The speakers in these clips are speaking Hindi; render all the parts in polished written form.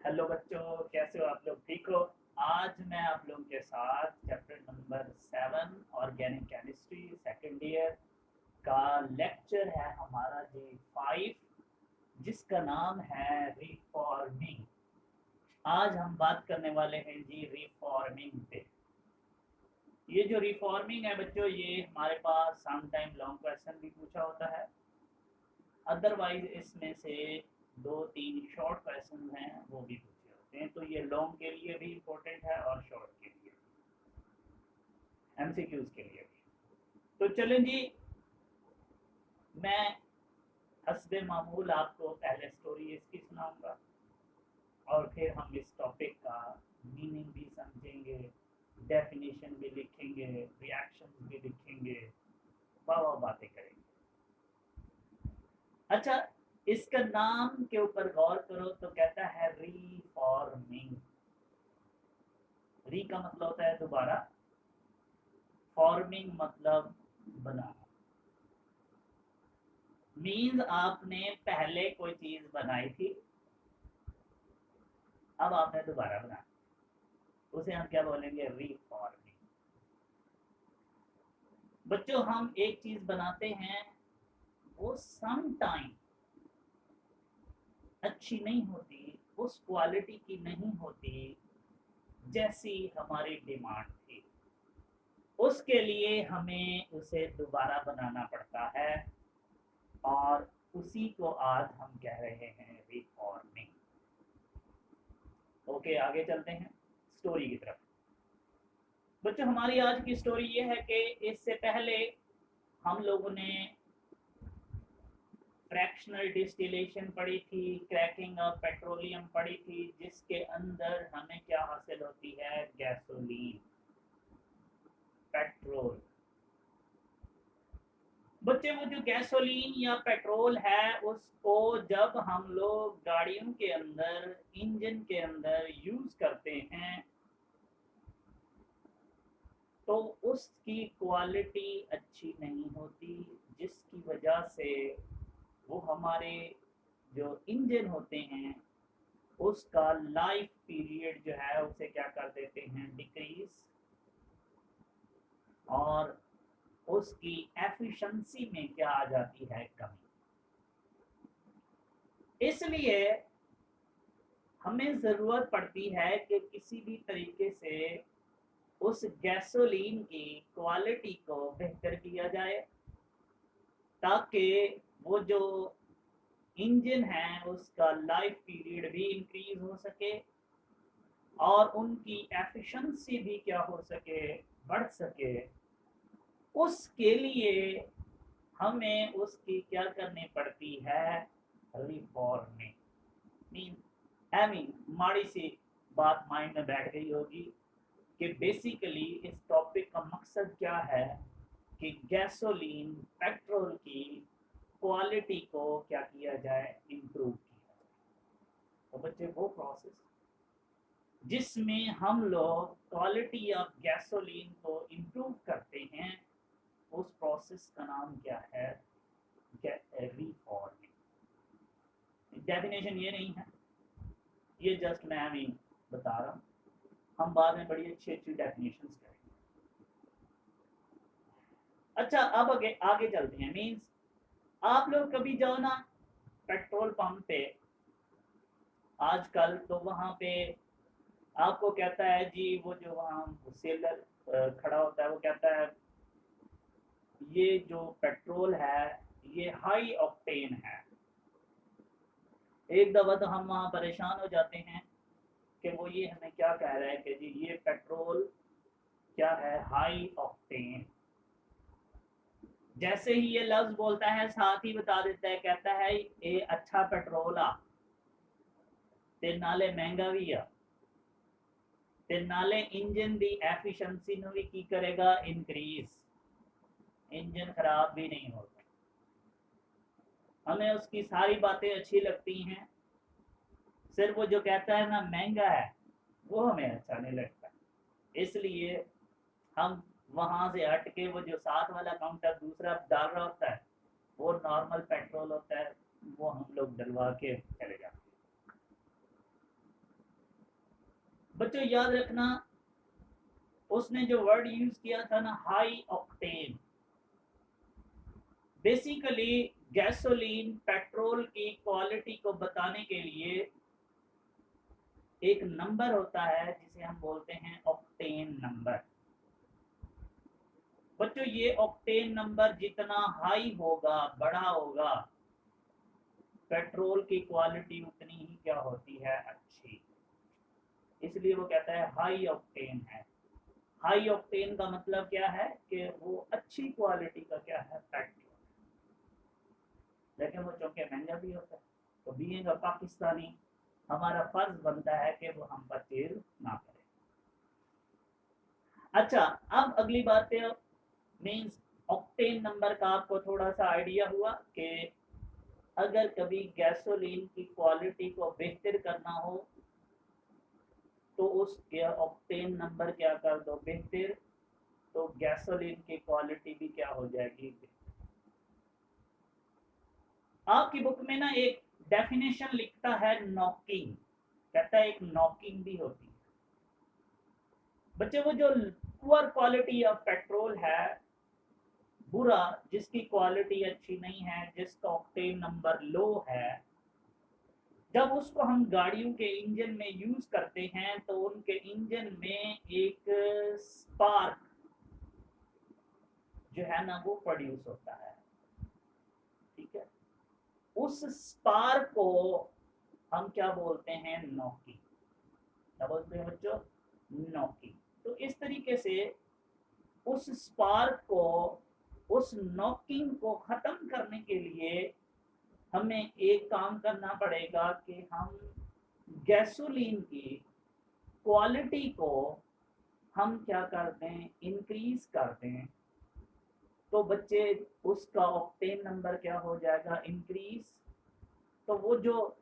हेलो बच्चों, कैसे हो आप लोग? ठीक हो? आज मैं आप लोगों के साथ chapter number 7 organic chemistry second year का लेक्चर है हमारा जी 5, जिसका नाम है रिफॉर्मिंग। आज हम बात करने वाले हैं जी रिफॉर्मिंग पे। ये जो रिफॉर्मिंग है बच्चों, ये हमारे पास सम टाइम लॉन्ग क्वेश्चन भी पूछा होता है। अदरवाइज इसमें से 2-3 शॉर्ट क्वेश्चन हैं, वो भी पूछे होते हैं। तो ये लॉन्ग के लिए भी इम्पोर्टेंट है और शॉर्ट के लिए भी, एमसीक्यूज के लिए भी। तो चलें जी, मैं हस्बे मामूल आपको पहले स्टोरी इसकी सुनाऊंगा और फिर हम इस टॉपिक का मीनिंग भी समझेंगे, डेफिनेशन भी लिखेंगे, रिएक्शन भी लिखेंगे, वाह बातें करेंगे। अच्छा, इसका नाम के ऊपर गौर करो तो कहता है रीफॉर्मिंग। री का मतलब होता है दोबारा, फॉर्मिंग मतलब बनाना। मीन्स आपने पहले कोई चीज बनाई थी, अब आपने दोबारा बनाना, उसे हम क्या बोलेंगे? रीफॉर्मिंग। बच्चों, हम एक चीज बनाते हैं, वो सम टाइम अच्छी नहीं होती, उस क्वालिटी की नहीं होती जैसी हमारी डिमांड थी। उसके लिए हमें उसे दोबारा बनाना पड़ता है और उसी को आज हम कह रहे हैं रिफॉर्मिंग। ओके, आगे चलते हैं स्टोरी की तरफ। बच्चों, हमारी आज की स्टोरी ये है कि इससे पहले हम लोगों ने फ्रैक्शनल डिस्टिलेशन पढ़ी थी, क्रैकिंग ऑफ पेट्रोलियम पढ़ी थी, जिसके अंदर हमें क्या हासिल होती है? Gasoline, petrol. बच्चे, वो जो गैसोलीन या पेट्रोल है, उसको जब हम लोग गाड़ियों के अंदर, इंजन के अंदर यूज करते हैं तो उसकी क्वालिटी अच्छी नहीं होती, जिसकी वजह से वो हमारे जो इंजन होते हैं उसका लाइफ पीरियड जो है उसे क्या कर देते हैं? डिक्रीज। और उसकी एफिशिएंसी में क्या आ जाती है? कमी। इसलिए हमें ज़रूरत पड़ती है कि किसी भी तरीके से उस गैसोलीन की क्वालिटी को बेहतर किया जाए, ताकि वो जो इंजन है उसका लाइफ पीरियड भी इंक्रीज हो सके और उनकी एफिशिएंसी भी क्या हो सके? बढ़ सके। उसके लिए हमें उसकी क्या करनी पड़ती है? रिफॉर्मिंग। मीन आई मीन माड़ी सी बात माइंड में बैठ गई होगी कि बेसिकली इस टॉपिक का मकसद क्या है कि गैसोलीन, पेट्रोल की क्वालिटी को क्या किया जाए? इम्प्रूव किया जाए। तो बच्चे, वो प्रोसेस जिसमें हम लोग क्वालिटी ऑफ गैसोलीन को इम्प्रूव करते हैं, उस प्रोसेस का नाम क्या है? रिफॉर्मिंग। डेफिनेशन ये नहीं है, ये जस्ट मैं अभी बता रहा हूँ। हम बाद में बड़ी अच्छी अच्छी डेफिनेशंस करेंगे। अच्छा, अब आगे आगे चलते हैं। मीन्स आप लोग कभी जाओ ना पेट्रोल पंप पे आजकल, तो वहाँ पे आपको कहता है जी, वो जो वहाँ सेलर खड़ा होता है, वो कहता है ये जो पेट्रोल है ये हाई ऑक्टेन है। एक दफ़ा तो हम वहाँ परेशान हो जाते हैं कि वो ये हमें क्या कह रहा है कि जी ये पेट्रोल क्या है? High octane. जैसे ही ये लफ्ज बोलता है साथ ही बता देता है, कहता है ये अच्छा पेट्रोल आ ते नाले महंगा भी आ ते नाले इंजन दी एफिशिएंसी नु भी की करेगा? इंक्रीज। इंजन खराब भी नहीं होता। हमें उसकी सारी बातें अच्छी लगती हैं, सिर्फ वो जो कहता है ना महंगा है, वो हमें अच्छा नहीं लगता। इसलिए हम वहां से हट के वो जो साथ वाला काउंटर दूसरा डाल रहा होता है, वो नॉर्मल पेट्रोल होता है, वो हम लोग डलवा के चले जाते हैं। बच्चों याद रखना, उसने जो वर्ड यूज किया था ना, high octane, basically gasoline petrol की क्वालिटी को बताने के लिए एक नंबर होता है जिसे हम बोलते हैं ऑक्टेन नंबर। बच्चों ये ऑक्टेन नंबर जितना हाई होगा, बड़ा होगा, पेट्रोल की क्वालिटी उतनी ही क्या होती है, अच्छी। इसलिए वो कहता है हाई ऑक्टेन है। हाई ऑक्टेन का मतलब क्या है कि वो अच्छी क्वालिटी का क्या है, पेट्रोल। लेकिन वो चूंकि महंगा भी होता है, तो बीइंग अ पाकिस्तानी हमारा फर्ज बनता है कि वो हम परचेज ना करें। अच्छा, अब अगली बात पे मीन्स ऑक्टेन नंबर का आपको थोड़ा सा आइडिया हुआ कि अगर कभी गैसोलीन की क्वालिटी को बेहतर करना हो तो उसके ऑक्टेन नंबर क्या कर दो, बेहतर, तो गैसोलीन की क्वालिटी भी क्या हो जाएगी। आपकी बुक में ना एक डेफिनेशन लिखता है नॉकिंग, कहता है एक नॉकिंग भी होती है। बच्चे वो जो पुअर क्वालिटी ऑफ पेट्रोल है, बुरा, जिसकी क्वालिटी अच्छी नहीं है, जिसका ऑक्टेन नंबर लो है, जब उसको हम गाड़ियों के इंजन में यूज करते हैं तो उनके इंजन में एक स्पार्क जो है ना वो प्रोड्यूस होता है, ठीक है। उस स्पार्क को हम क्या बोलते हैं, नॉकिंग। क्या बोलते हैं बच्चों, नॉकिंग। तो इस तरीके से उस स्पार्क को, उस नॉकिंग को खत्म करने के लिए हमें एक काम करना पड़ेगा कि हम गैसोलीन की क्वालिटी को हम क्या कर दें, इंक्रीज कर दें। तो बच्चे उसका ऑक्टेन नंबर क्या हो जाएगा, इंक्रीज। तो वो जो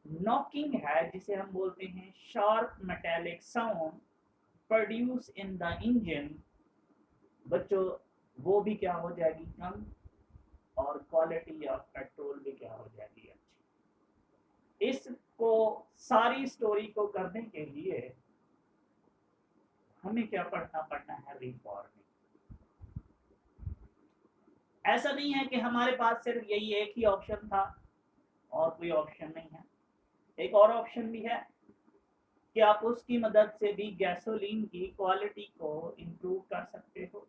नॉकिंग है, जिसे हम बोलते हैं sharp metallic sound produce in the engine, बच्चों वो भी क्या हो जाएगी, कम, और क्वालिटी ऑफ पेट्रोल भी क्या हो जाएगी, अच्छी। इसको सारी स्टोरी को करने के लिए हमें क्या पढ़ना है, रिफॉर्मिंग। ऐसा नहीं है कि हमारे पास सिर्फ यही एक ही ऑप्शन था और कोई ऑप्शन नहीं है। एक और ऑप्शन भी है कि आप उसकी मदद से भी गैसोलीन की क्वालिटी को इंप्रूव कर सकते हो।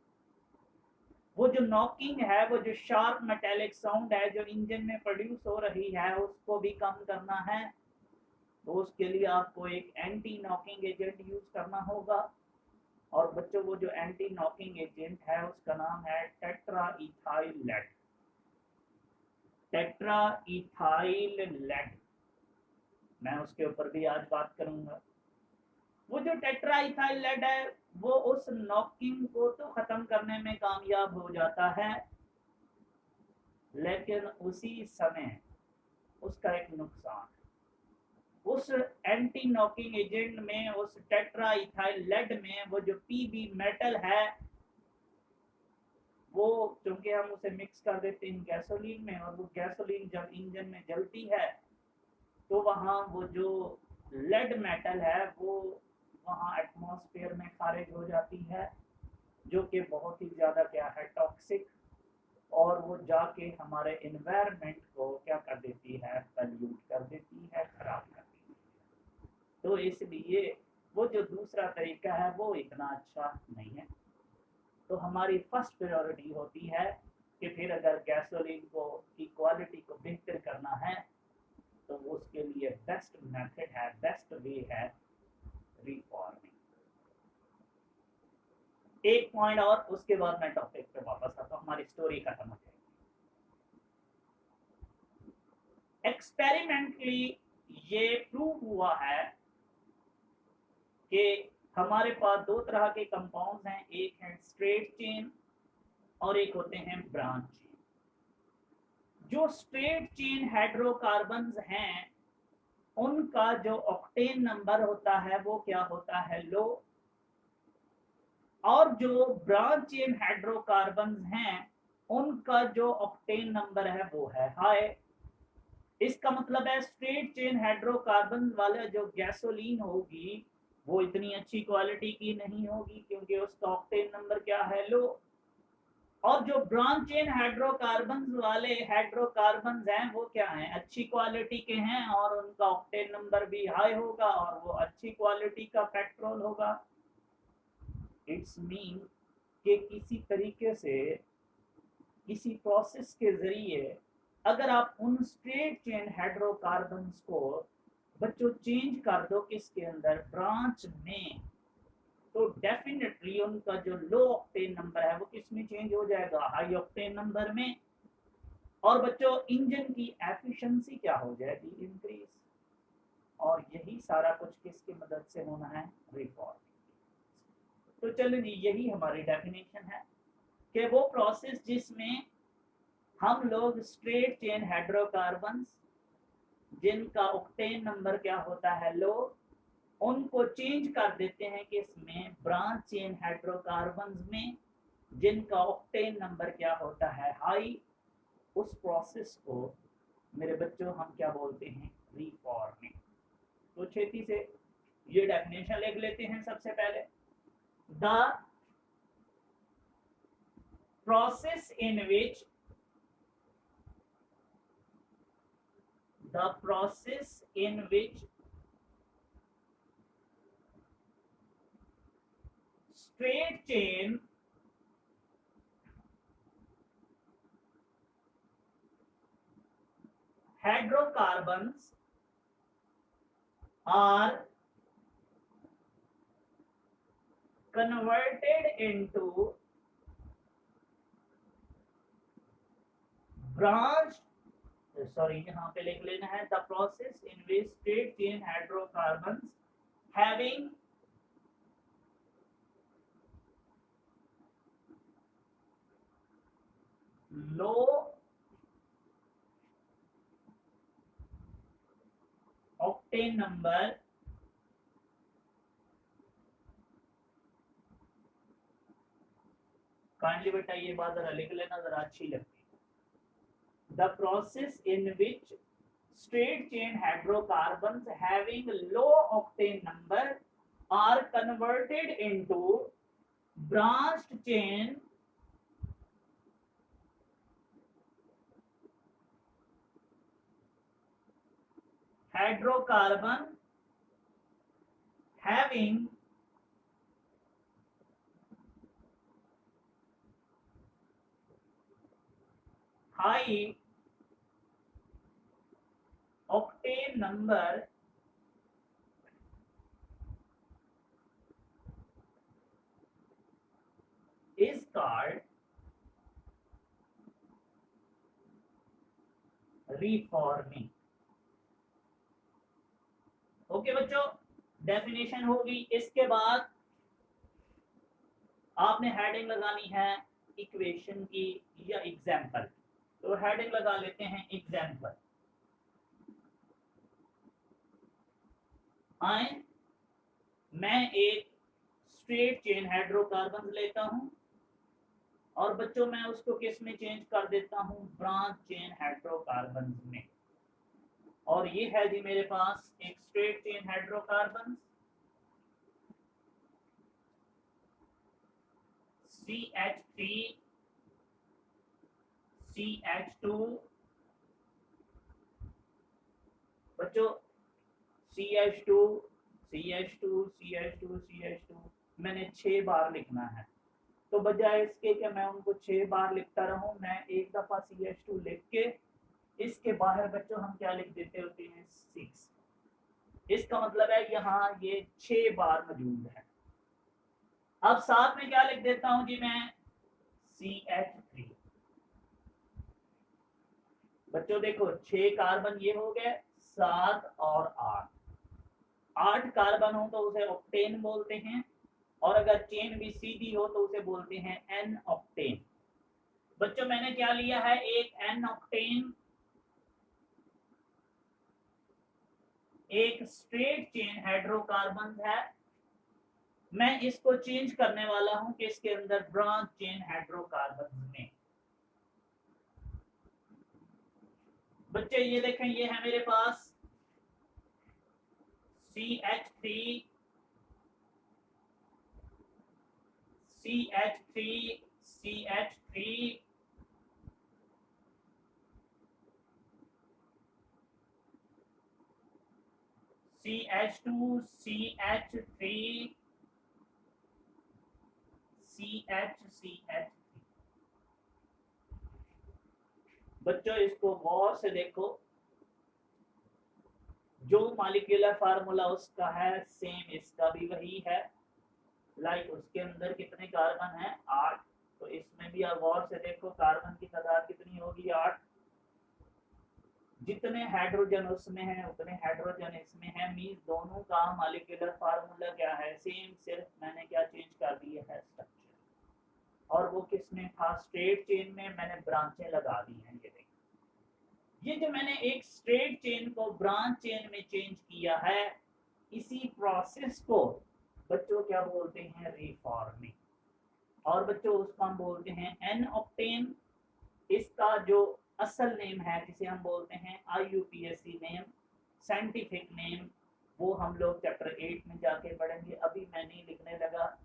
वो जो नॉकिंग है, वो जो शार्प मेटालिक साउंड है जो इंजन में प्रोड्यूस हो रही है, उसको भी कम करना है। तो उसके लिए आपको एक एंटी नॉकिंग एजेंट यूज करना होगा। और बच्चों वो जो एंटी नॉकिंग एजेंट है उसका नाम है टेट्राइथाइल लेड। टेट्राइथाइल लेड, मैं उसके ऊपर भी आज बात करूंगा। वो जो टेट्राइथाइल लेड है वो उस नॉकिंग को तो खत्म करने में कामयाब हो जाता है, लेकिन उसी समय उसका एक नुकसान, उस एंटी नॉकिंग एजेंट में, उस टेट्राइथाइल लेड में वो जो पीबी मेटल है, वो चूंकि हम उसे मिक्स कर देते हैं गैसोलीन में, और वो गैसोलीन जब इंजन में जलती है तो वहाँ वो जो लेड मेटल है वो वहाँ एटमॉस्फेयर में खारिज हो जाती है, जो कि बहुत ही ज़्यादा क्या है, टॉक्सिक, और वो जाके हमारे एनवायरनमेंट को क्या कर देती है, पल्यूट कर देती है, खराब कर देती है। तो इसलिए वो जो दूसरा तरीका है वो इतना अच्छा नहीं है। तो हमारी फर्स्ट प्रायोरिटी होती है कि फिर अगर गैसोलीन को की क्वालिटी को बेहतर करना है तो उसके लिए बेस्ट मेथड है, बेस्ट वे है रिफॉर्मिंग। एक पॉइंट और, उसके बाद मैं टॉपिक पे वापस आता हूँ, हमारी स्टोरी खत्म हो जाएगी। एक्सपेरिमेंटली ये प्रूव हुआ है कि हमारे पास दो तरह के कंपाउंड्स हैं, एक है स्ट्रेट चेन और एक होते हैं ब्रांच चेन। जो स्ट्रेट चेन हाइड्रोकार्बन्स हैं उनका जो ऑक्टेन नंबर होता है वो क्या होता है, लो, और जो ब्रांच चेन हाइड्रोकार्बन्स हैं उनका जो ऑक्टेन नंबर है वो है हाई। इसका मतलब है स्ट्रेट चेन हाइड्रोकार्बन वाला जो गैसोलीन होगी वो इतनी अच्छी क्वालिटी की नहीं होगी क्योंकि उसका ऑक्टेन नंबर क्या है, लो। और जो ब्रांच चेन हाइड्रोकार्बन वाले हाइड्रोकार्बन हैं वो क्या हैं, अच्छी क्वालिटी के हैं और उनका ऑक्टेन नंबर भी हाई होगा और वो अच्छी क्वालिटी का पेट्रोल होगा। इट्स मीन कि किसी तरीके से किसी प्रोसेस के जरिए अगर आप उन स्ट्रेट चेन हाइड्रोकार्बन्स को बच्चों चेंज कर दो किसके अंदर, ब्रांच में, तो डेफिनेटली उनका जो लो ऑक्टेन नंबर है वो किस में चेंज हो जाएगा, हाई ऑक्टेन नंबर में। और बच्चों इंजन की एफिशिएंसी क्या हो जाएगी, इंक्रीज। और यही सारा कुछ किसकी मदद से होना है, रिफॉर्म। तो चलो जी, यही हमारी डेफिनेशन है कि वो प्रोसेस जिसमें हम लोग स्ट्रेट चेन हाइड्रोकार्बन्स जिनका ऑक्टेन नंबर क्या होता है, लो, उनको चेंज कर देते हैं कि इसमें ब्रांच चेन हाइड्रोकार्बन्स में जिनका ऑक्टेन नंबर क्या होता है, हाई। उस प्रोसेस को मेरे बच्चों हम क्या बोलते हैं, रीफॉर्मिंग। तो छेती से ये डेफिनेशन लिख लेते हैं सबसे पहले। The process in which straight chain hydrocarbons are converted into branched, sorry यहाँ पे लिख लेना है, the process in which straight chain hydrocarbons having low octane number kindly बेटा ये बात जरा लिख लेना, जरा अच्छी लगती है। The process in which straight chain hydrocarbons having low octane number are converted into branched chain hydrocarbon having high octane number is called reforming। Okay बच्चों, डेफिनेशन होगी। इसके बाद आपने हेडिंग लगानी है इक्वेशन की या एग्जाम्पल। तो हेडिंग लगा लेते हैं एग्जाम्पल। आए, मैं एक स्ट्रेट चेन हाइड्रोकार्बन लेता हूं और बच्चों मैं उसको किस में चेंज कर देता हूं, ब्रांच चेन हाइड्रोकार्बन में। और ये है जी मेरे पास एक straight chain hydrocarbon CH3 CH2, बच्चों CH2 CH2 CH2 CH2 मैंने 6 बार लिखना है। तो बजाय इसके कि मैं उनको 6 बार लिखता रहूं, मैं एक दफा CH2 लिख के इसके बाहर बच्चों हम क्या लिख देते होते हैं, 6। इसका मतलब है यहाँ ये 6 बार मौजूद है। अब साथ में क्या लिख देता हूं जी मैं, CH3। बच्चों देखो 6 कार्बन ये हो गए, 7 और 8 कार्बन हो तो उसे ऑक्टेन बोलते हैं, और अगर चेन भी सीधी हो तो उसे बोलते हैं एन ऑक्टेन। बच्चों मैंने क्या लिया है, एक एन ऑक्टेन, एक स्ट्रेट चेन हाइड्रोकार्बन है। मैं इसको चेंज करने वाला हूं कि इसके अंदर ब्रांच चेन हाइड्रोकार्बन में। बच्चे ये देखें, ये है मेरे पास CH3 CH3 CH3 CH2 CH3 CH बच्चों इसको गौर से देखो, जो मॉलिक्यूलर फार्मूला उसका है सेम इसका भी वही है। लाइक उसके अंदर कितने कार्बन है 8, तो इसमें भी आप गौर से देखो कार्बन की तादाद कितनी होगी 8। जितने हाइड्रोजन उसमें है उतने हाइड्रोजन इसमें है, मींस दोनों का मॉलिक्यूलर फार्मूला क्या है सेम, सिर्फ मैंने क्या चेंज कर दिया है स्ट्रक्चर। और वो किसमें था स्ट्रेट चेन में, मैंने ब्रांचें लगा दी हैं। ये देखिए, ये जो मैंने एक स्ट्रेट चेन को ब्रांच चेन में चेंज किया है, इसी प्रोसेस को बच्चों क्या बोलते हैं रिफॉर्मिंग। और बच्चों उसको हम बोलते हैं एन ऑक्टेन। इसका जो असल नेम है जिसे हम बोलते हैं IUPAC नेम, साइंटिफिक नेम, वो हम लोग चैप्टर 8 में जाके पढ़ेंगे। अभी मैं नहीं लिखने लगा,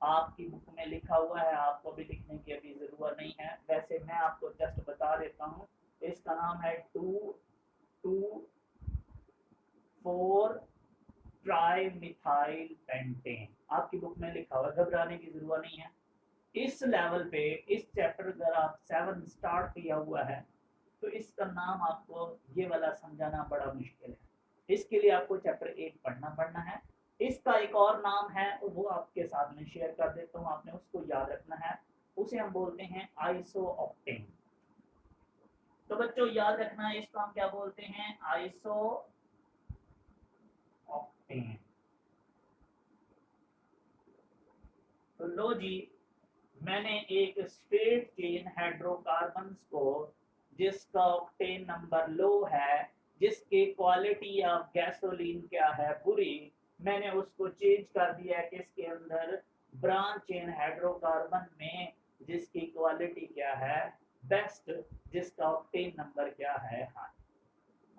आपकी बुक में लिखा हुआ है, आपको भी लिखने की अभी जरूरत नहीं है। वैसे मैं आपको जस्ट बता देता हूँ, इसका नाम है 2,2,4 ट्राइमिथाइल पेंटेन। आपकी बुक में लिखा हुआ, घबराने की जरूरत नहीं है। इस लेवल पे इस चैप्टर अगर आप 7 स्टार्ट किया हुआ है तो इसका नाम आपको ये वाला समझाना बड़ा मुश्किल है। इसके लिए आपको चैप्टर 8 पढ़ना है। इसका एक और नाम है, वो आपके साथ में शेयर कर देता हूँ, आपने उसको याद रखना है। उसे हम बोलते हैं आइसो ऑक्टेन। तो बच्चों याद रखना है, इसको हम क्या बोलते हैं आइसो ऑक्टेन। तो लो जी, मैंने एक स्ट्रेट चेन हाइड्रोकार्बन्स को जिसका ऑक्टेन नंबर लो है, जिसकी क्वालिटी ऑफ गैसोलीन क्या है बुरी, मैंने उसको चेंज कर दिया किसके अंदर ब्रांच चेन हाइड्रोकार्बन में, जिसकी क्वालिटी क्या है बेस्ट, जिसका ऑक्टेन नंबर क्या है हाई।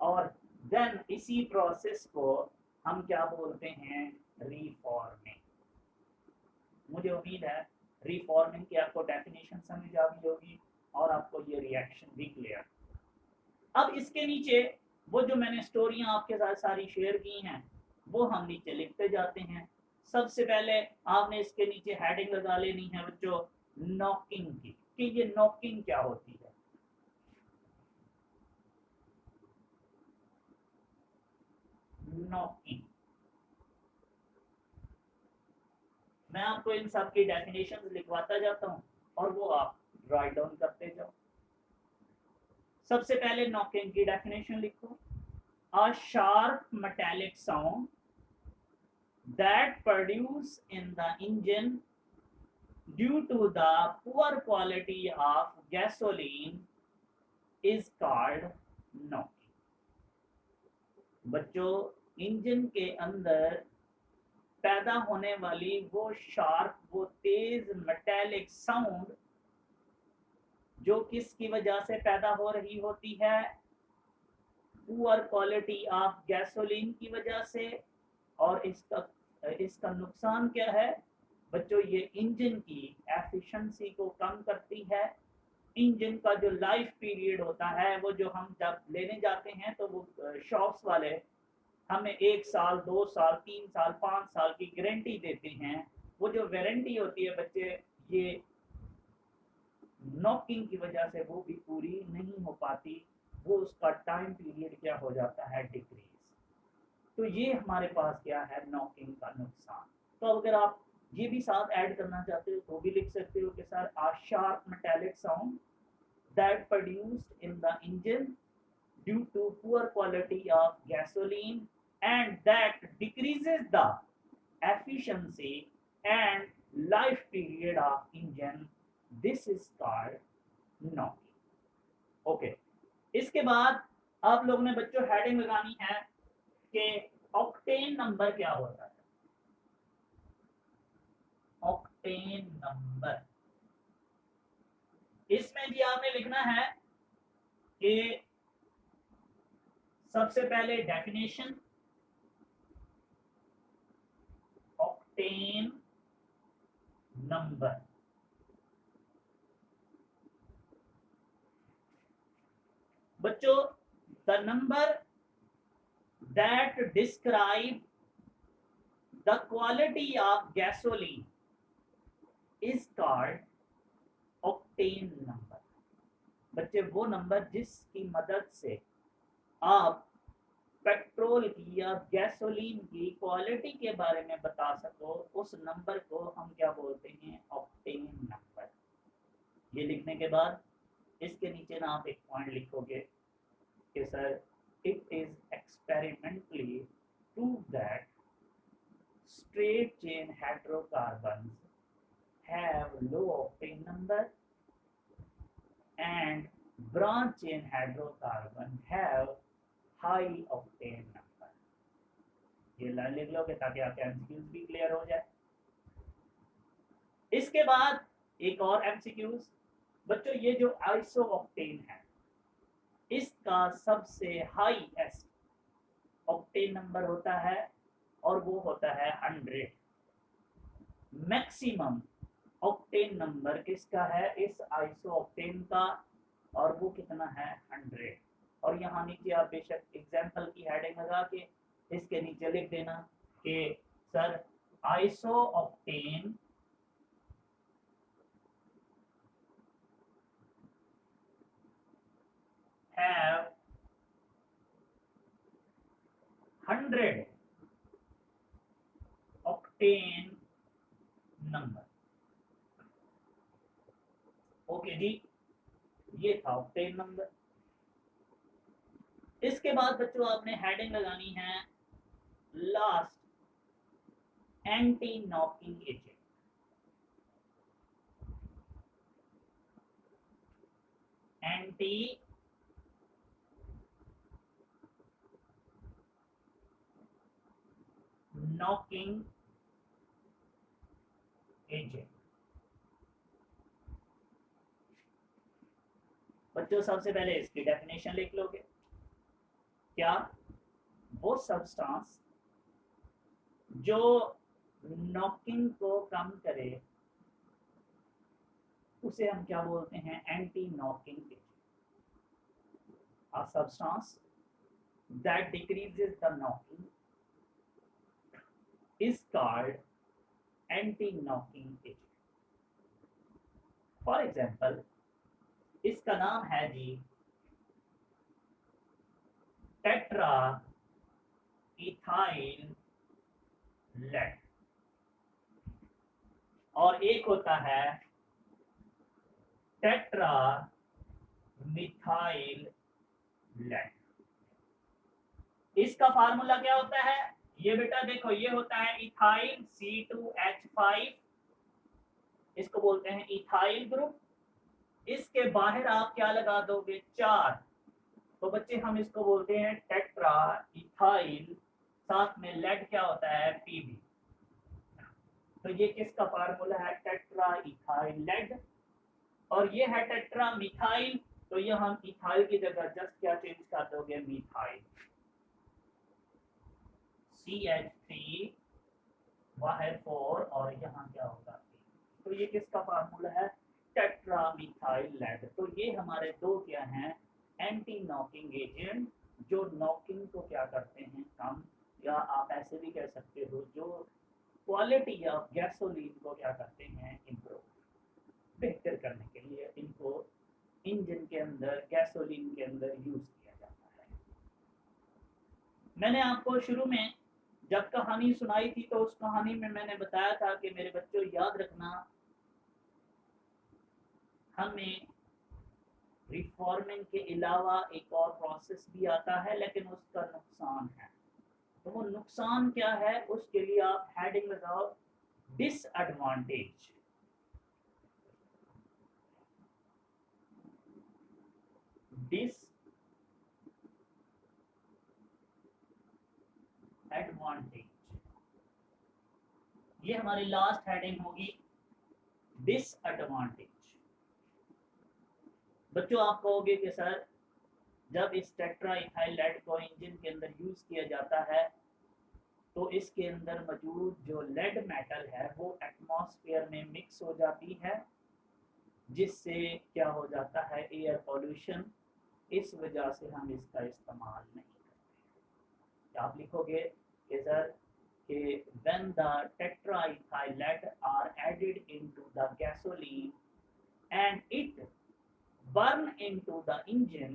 और देन इसी प्रोसेस को हम क्या बोलते हैं रीफॉर्मिंग। मुझे उम्मीद है रीफॉर्मिंग की आपको डेफिनेशन समझ आ गई होगी और आपको ये रिएक्शन भी क्लियर। अब इसके नीचे वो जो मैंने स्टोरियां आपके साथ सारी शेयर की हैं वो हम नीचे लिखते जाते हैं। सबसे पहले आपने इसके नीचे हेडिंग लगा लेनी है बच्चों नॉकिंग की, कि ये नॉकिंग क्या होती है। नॉकिंग, मैं आपको इन सब की डेफिनेशन लिखवाता जाता हूँ और वो आप राइट डाउन करते जाओ। सबसे पहले नॉकिंग की डेफिनेशन लिखो, a sharp metallic sound that produce in the engine due to the poor quality of gasoline is called knocking। बच्चों इंजन के अंदर पैदा होने वाली वो शार्प, वो तेज मेटेलिक साउंड जो किसकी वजह से पैदा हो रही होती है, पुअर क्वालिटी ऑफ गैसोलीन की वजह से। और इसका नुकसान क्या है बच्चों, ये इंजन की एफिशिएंसी को कम करती है। इंजन का जो लाइफ पीरियड होता है, वो जो हम जब लेने जाते हैं तो वो शॉप्स वाले हमें 1 साल 2 साल 3 साल 5 साल की गारंटी देते हैं। वो जो वारंटी होती है बच्चे, ये नॉकिंग की वजह से वो भी पूरी नहीं हो पाती, वो उसका टाइम पीरियड क्या हो जाता है डिक्रीज। तो ये हमारे पास क्या है नॉकिंग का नुकसान। तो अगर आप ये भी साथ ऐड करना चाहते हो तो भी लिख सकते हो कि sir a sharp metallic sound that produced in the engine due to poor quality of gasoline and that decreases the efficiency and life period of engine, this is called knocking. Okay, इसके बाद आप लोगों ने बच्चों हेडिंग लगानी है कि ऑक्टेन नंबर क्या होता है। ऑक्टेन नंबर, इसमें जी आपने लिखना है कि सबसे पहले डेफिनेशन, ऑक्टेन number. बच्चों, the number that describe the quality of gasoline is called octane number. बच्चे, वो नंबर जिसकी मदद से आप पेट्रोल की या गैसोलीन की क्वालिटी के बारे में बता सको, उस नंबर को हम क्या बोलते हैं? Octane number. ये लिखने के बाद इसके नीचे ना आप एक पॉइंट लिखोगे कि sir it is experimentally prove that straight chain hydrocarbons have low octane number and branch chain hydrocarbon have high octane number. ये लाइन लिख लोगे ताकि आपके एमसीक्यूज भी क्लियर हो जाए। इसके बाद एक और एमसीक्यूज। बच्चों, ये जो आइसो ऑक्टेन है, इसका सबसे हाईएस्ट ऑक्टेन नंबर होता है और वो होता है 100। मैक्सिमम ऑक्टेन नंबर किसका है? इस आइसो ऑक्टेन का, और वो कितना है? 100। और यहाँ नीचे आप बेशक एग्जाम्पल की हेडिंग लगा के इसके नीचे लिख देना कि sir iso octane have 100 octane number. Okay जी, ये था ऑक्टेन नंबर। इसके बाद बच्चों आपने हेडिंग लगानी है last, anti knocking agent. Anti knocking agent. बच्चों, सबसे पहले इसकी डेफिनेशन लिख लोगे। क्या? वो सब्सटेंस जो नॉकिंग को कम करे उसे हम क्या बोलते हैं? Anti knocking agent. A substance that decreases the knocking is called anti knocking agent. For example, इसका नाम है जी टेट्रा इथाइल लेड, और एक होता है टेट्रा मिथाइल लेड। इसका फार्मूला क्या होता है? ये बेटा देखो, ये होता है इथाइल C2H5, इसको बोलते हैं इथाइल ग्रुप। इसके बाहर आप क्या लगा दोगे? 4। तो बच्चे हम इसको बोलते हैं टेट्रा इथाइल, साथ में लेड क्या होता है? Pb। तो ये किसका फार्मूला है? Tetra ethyl lead. और ये है टेट्रा मिथाइल, तो ये हम इथाइल की जगह जस्ट क्या चेंज कर दोगे? मिथाइल। CH3 बाहर 4 और यहाँ क्या होगा? तो ये किसका फार्मूला है? Tetramethyl lead. तो ये हमारे दो क्या हैं? एंटी नॉकिंग एजेंट, जो नॉकिंग को क्या करते हैं? कम, या आप ऐसे भी कह सकते हो जो क्वालिटी ऑफ गैसोलीन को क्या करते हैं? इम्प्रूव, बेहतर करने के लिए इनको इंजन के अंदर, गैसोलीन के अंदर यूज किया जाता है। मैंने आपको शुरू में जब कहानी सुनाई थी तो उस कहानी में मैंने बताया था कि मेरे बच्चों याद रखना, हमें रिफॉर्मिंग के अलावा एक और प्रोसेस भी आता है, लेकिन उसका नुकसान है। तो वो नुकसान क्या है? उसके लिए आप हेडिंग लगाओ डिसएडवांटेज। डिसएडवांटेज, ये हमारी लास्ट हेडिंग होगी, डिसएडवांटेज। बच्चों, आप कहोगे कि सर जब इस टेट्रा इथाइल लेड को इंजन के अंदर यूज किया जाता है तो इसके अंदर मौजूद जो लेड मेटल है वो एटमॉस्फेयर में मिक्स हो जाती है, जिससे क्या हो जाता है, एयर पोल्यूशन। इस वजह से हम इसका इस्तेमाल नहीं करते। आप लिखोगे कि सर कि when the tetraethyl lead are added into the gasoline and it burn into the engine,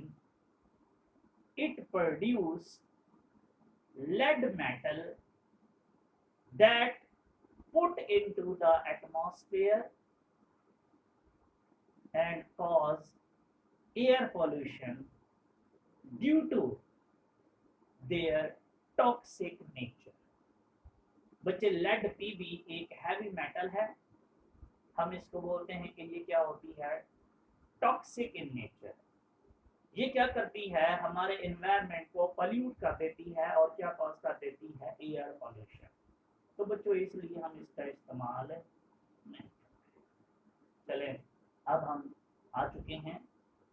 it produce lead metal that put into the atmosphere and cause air pollution due to their toxic nature। बच्चे, लेड पीबी एक हैवी मेटल है, हम इसको बोलते हैं कि ये क्या होती है, टॉक्सिक इन नेचर। ये क्या करती है, हमारे एनवायरनमेंट को पॉल्यूट कर देती है और क्या कॉज कर देती है, एयर पॉल्यूशन। तो बच्चों इसलिए हम इसका इस्तेमाल नहीं करते। चले, अब हम आ चुके हैं,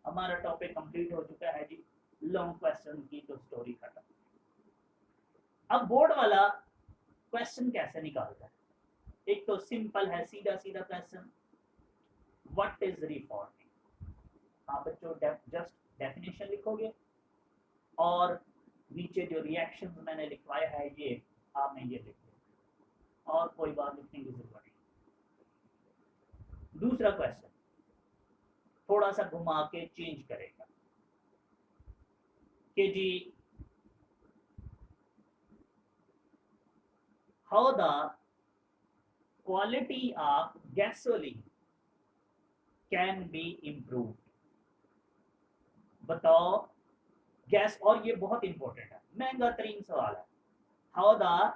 हमारा टॉपिक कंप्लीट हो चुका है जी, लॉन्ग क्वेश्चन की तो स्टोरी खत्म। अब बोर्ड वाला क्वेश्चन कैसे निकालता है? एक तो सिंपल है, सीधा सीधा क्वेश्चन, व्हाट इज रिफॉर्मिंग। हाँ बच्चों, जस्ट डेफिनेशन लिखोगे और नीचे जो रिएक्शंस मैंने लिखवाया है ये आपने ये लिख दिया, और कोई बात लिखने की जरूरत नहीं। दूसरा क्वेश्चन थोड़ा सा घुमा के चेंज करेगा कि जी how the quality of gasoline can be improved. बताओ गैस, और ये बहुत इंपॉर्टेंट है, महंगा तरीन सवाल है, how the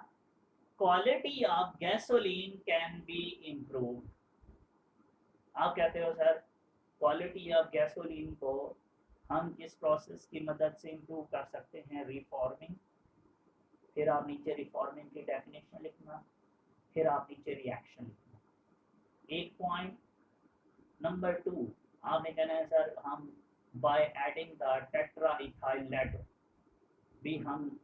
quality of gasoline can be improved. आप कहते हो सर क्वालिटी ऑफ गैसोलीन को हम किस प्रोसेस की मदद से इम्प्रूव कर सकते हैं, रिफॉर्मिंग। फिर आप नीचे रिफॉर्मिंग की डेफिनेशन लिखना, फिर आप नीचे रिएक्शन लिखना, एक पॉइंट। नंबर 2 आपने कहना है सर हम by adding the tetraethyl lead भी हम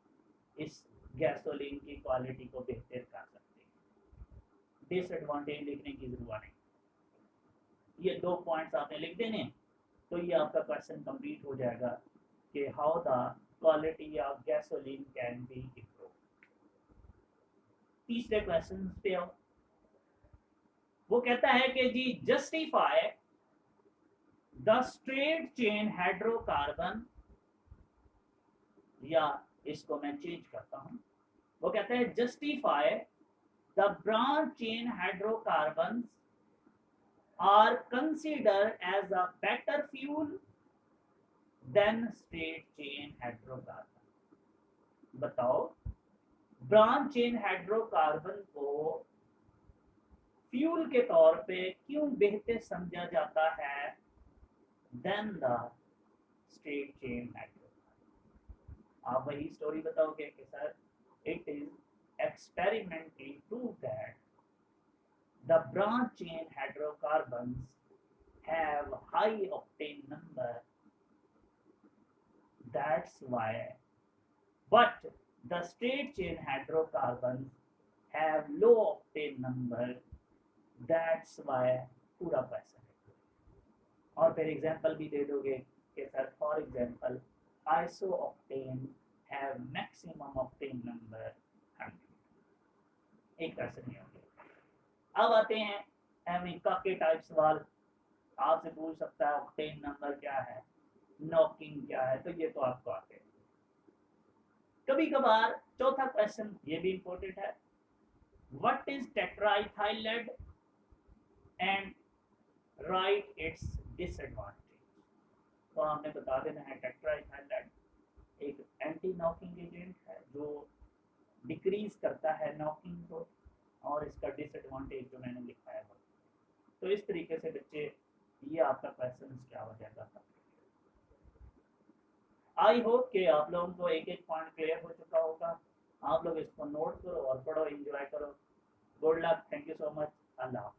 इस गैसोलीन की क्वालिटी को बेहतर कर सकते हैं। डिसएडवांटेज लिखने की जरूरत नहीं, ये 2 पॉइंट्स आपने लिख देने, तो ये आपका क्वेश्चन कंप्लीट हो जाएगा कि how the quality of gasoline can be improve. तीसरे क्वेश्चन पे आओ, वो कहता है कि जी justify the straight chain hydrocarbon, या इसको मैं चेंज करता हूं, वो कहता है justify the branch chain hydrocarbon are considered as a better fuel than straight chain hydrocarbon। बताओ ब्रांच चेन हाइड्रोकार्बन को फ्यूल के तौर पे क्यों बेहतर समझा जाता है than the straight chain hydrocarbon. आप वही स्टोरी बताओगे कि sir it is experimentally prove that the branch chain hydrocarbons have high octane number, that's why, but the straight chain hydrocarbons have low octane number, that's why। पूरा क्वेश्चन है, और फिर एग्जांपल भी दे दोगे कि sir for example isooctane have maximum octane number 100। एक क्वेश्चन नहीं होगा। अब आते हैं अमेरिका के टाइप सवाल, आपसे पूछ सकता है ऑक्टेन नंबर क्या है, नॉकिंग क्या है, तो ये तो आपको आते हैं। कभी कभार चौथा क्वेश्चन ये भी इंपॉर्टेंट है, what is tetraethyl lead and write its disadvantage. तो हमने बता देना है टेट्राइथाइल लेड एक एंटी नॉकिंग एजेंट है जो डिक्रीज करता है नॉकिंग को, और इसका डिसएडवांटेज जो मैंने लिखा है। तो इस तरीके से बच्चे ये आपका क्वेश्चन क्या हो जाएगा। आई होप कि आप लोगों को एक एक पॉइंट क्लियर हो चुका होगा। आप लोग इसको नोट करो और पढ़ो, एंजॉय करो। Good luck, thank you so much, Allah.